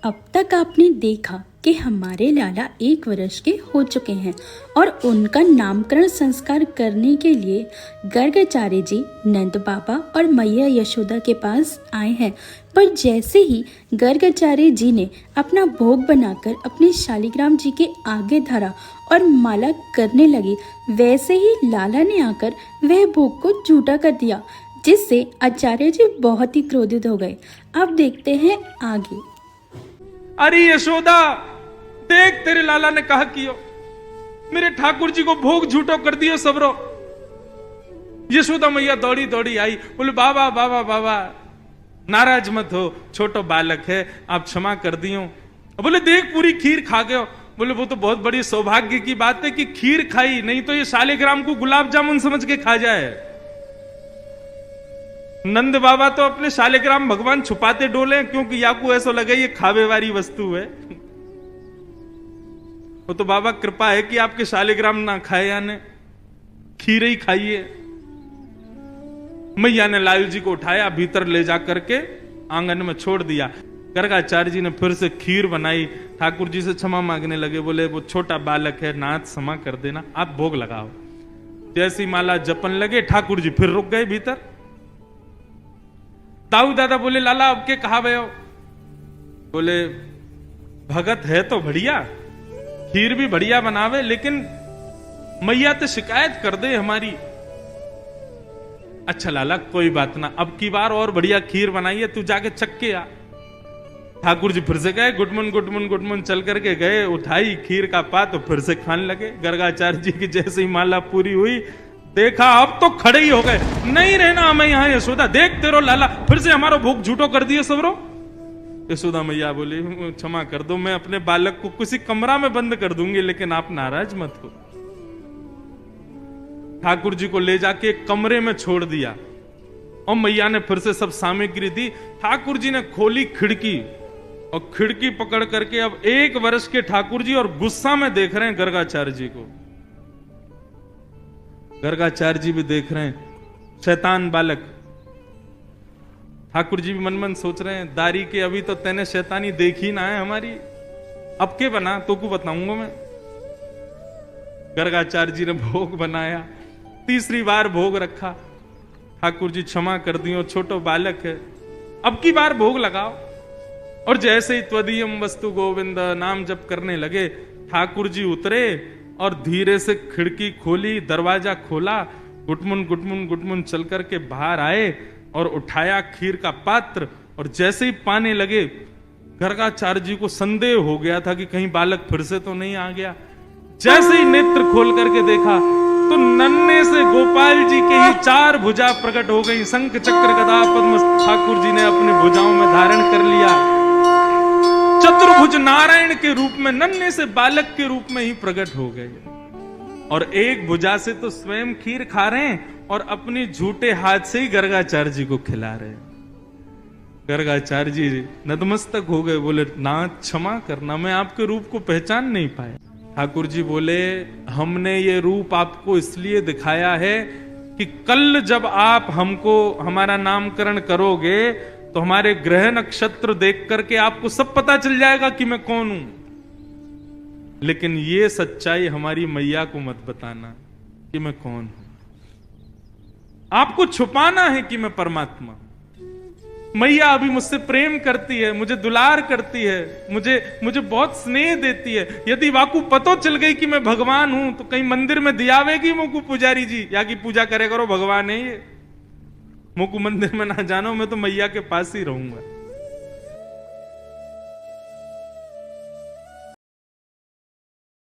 अब तक आपने देखा कि हमारे लाला 1 वर्ष के हो चुके हैं और उनका नामकरण संस्कार करने के लिए गर्गाचार्य जी नंद बाबा और मैया यशोदा के पास आए हैं। पर जैसे ही गर्गाचार्य जी ने अपना भोग बनाकर अपने शालिग्राम जी के आगे धरा और माला करने लगे, वैसे ही लाला ने आकर वह भोग को झूठा कर दिया, जिससे आचार्य जी बहुत ही क्रोधित हो गए। अब देखते हैं आगे। अरे यशोदा, देख तेरे लाला ने कहा कियो, मेरे ठाकुर जी को भोग झूठो कर दियो सबरो। यशोदा मैया दौड़ी दौड़ी आई, बोले बाबा बाबा बाबा नाराज मत हो, छोटो बालक है, आप क्षमा कर दियो। बोले देख पूरी खीर खा गयो। बोले वो तो बहुत बड़ी सौभाग्य की बात है कि खीर खाई, नहीं तो ये शालिग्राम को गुलाब जामुन समझ के खा जाए। नंद बाबा तो अपने शालिग्राम भगवान छुपाते डोले, क्योंकि याकू ऐसा लगे ये खावे वाली वस्तु है। वो तो बाबा कृपा है कि आपके शालिग्राम ना खाए, याने खीर ही खाइए। मैया ने लाल जी को उठाया, भीतर ले जा करके आंगन में छोड़ दिया। गर्गाचार्य जी ने फिर से खीर बनाई, ठाकुर जी से क्षमा मांगने लगे। बोले वो छोटा बालक है, नाथ क्षमा कर देना, आप भोग लगाओ। जैसी माला जपन लगे, ठाकुर जी फिर रुक गए भीतर। ताऊ दादा बोले लाला अब के कहा भयो? बोले भगत है तो बढ़िया, खीर भी बढ़िया बनावे, लेकिन मैया तो शिकायत कर दे हमारी। अच्छा लाला कोई बात ना, अब की बार और बढ़िया खीर बनाइए, तू जाके चख के आ। ठाकुर जी फिर से गए, गुडमुन गुडमुन गुडमुन चल करके गए, उठाई खीर का पात तो फिर से खाने लगे। गर्गाचार्य जी की जैसे ही माला पूरी हुई, देखा अब तो खड़े ही हो गए, नहीं रहना हमें यहां यशोदा, देख तेरो लाला फिर से हमारा भोग झूठो कर दिए सबरो। यशोदा मैया बोली क्षमा कर दो, मैं अपने बालक को किसी कमरा में बंद कर दूंगी, लेकिन आप नाराज मत हो। ठाकुर जी को ले जाके एक कमरे में छोड़ दिया और मैया ने फिर से सब सामग्री दी। ठाकुर जी ने खोली खिड़की और खिड़की पकड़ करके अब 1 वर्ष के ठाकुर जी और गुस्सा में देख रहे हैं गर्गाचार्य जी को। गर्गाचार्य जी भी देख रहे हैं, शैतान बालक। ठाकुर जी भी मन मन सोच रहे हैं, दारी के अभी तो तेने शैतानी देखी ना है हमारी, अब के बना तो को बताऊंगा मैं। गर्गाचार्य जी ने भोग बनाया, तीसरी बार भोग रखा। ठाकुर जी क्षमा कर दियो, छोटो बालक है, अब की बार भोग लगाओ। और जैसे ही त्वदीयम वस्तु गोविंद नाम जप करने लगे, ठाकुर जी उतरे और धीरे से खिड़की खोली, दरवाजा खोला, गुटमुन गुटमुन गुटमुन चल करके बाहर आए और उठाया खीर का पात्र। और जैसे ही पाने लगे, गर्गाचार्य जी को संदेह हो गया था कि कहीं बालक फिर से तो नहीं आ गया। जैसे ही नेत्र खोल करके देखा तो नन्हे से गोपाल जी के ही 4 भुजा प्रकट हो गई। शंख चक्र गदा पद्म ठाकुर जी ने अपने भुजाओं में धारण कर लिया। चतुर्भुज नारायण के रूप में नन्हे से बालक के रूप में ही प्रकट हो गए। और एक भुजा से तो स्वयं खीर खा रहे हैं और अपनी झूठे हाथ से ही गर्गाचार्य जी को खिला रहे हैं। गर्गाचार्य जी नतमस्तक हो गए, बोले नाथ क्षमा करना, मैं आपके रूप को पहचान नहीं पाया। ठाकुर जी बोले हमने ये रूप आपको इसलिए दिखाया है कि कल जब आप हमको हमारा नामकरण करोगे तो हमारे ग्रह नक्षत्र देख करके आपको सब पता चल जाएगा कि मैं कौन हूं। लेकिन ये सच्चाई हमारी मैया को मत बताना कि मैं कौन हूं। आपको छुपाना है कि मैं परमात्मा। मैया अभी मुझसे प्रेम करती है, मुझे दुलार करती है, मुझे बहुत स्नेह देती है। यदि वाकू पतो चल गई कि मैं भगवान हूं तो कहीं मंदिर में दियावेगी मोकू पुजारी जी, या की पूजा करे करो, भगवान है ये, मोकू मंदिर में ना जानो, मैं तो मैया के पास ही रहूंगा।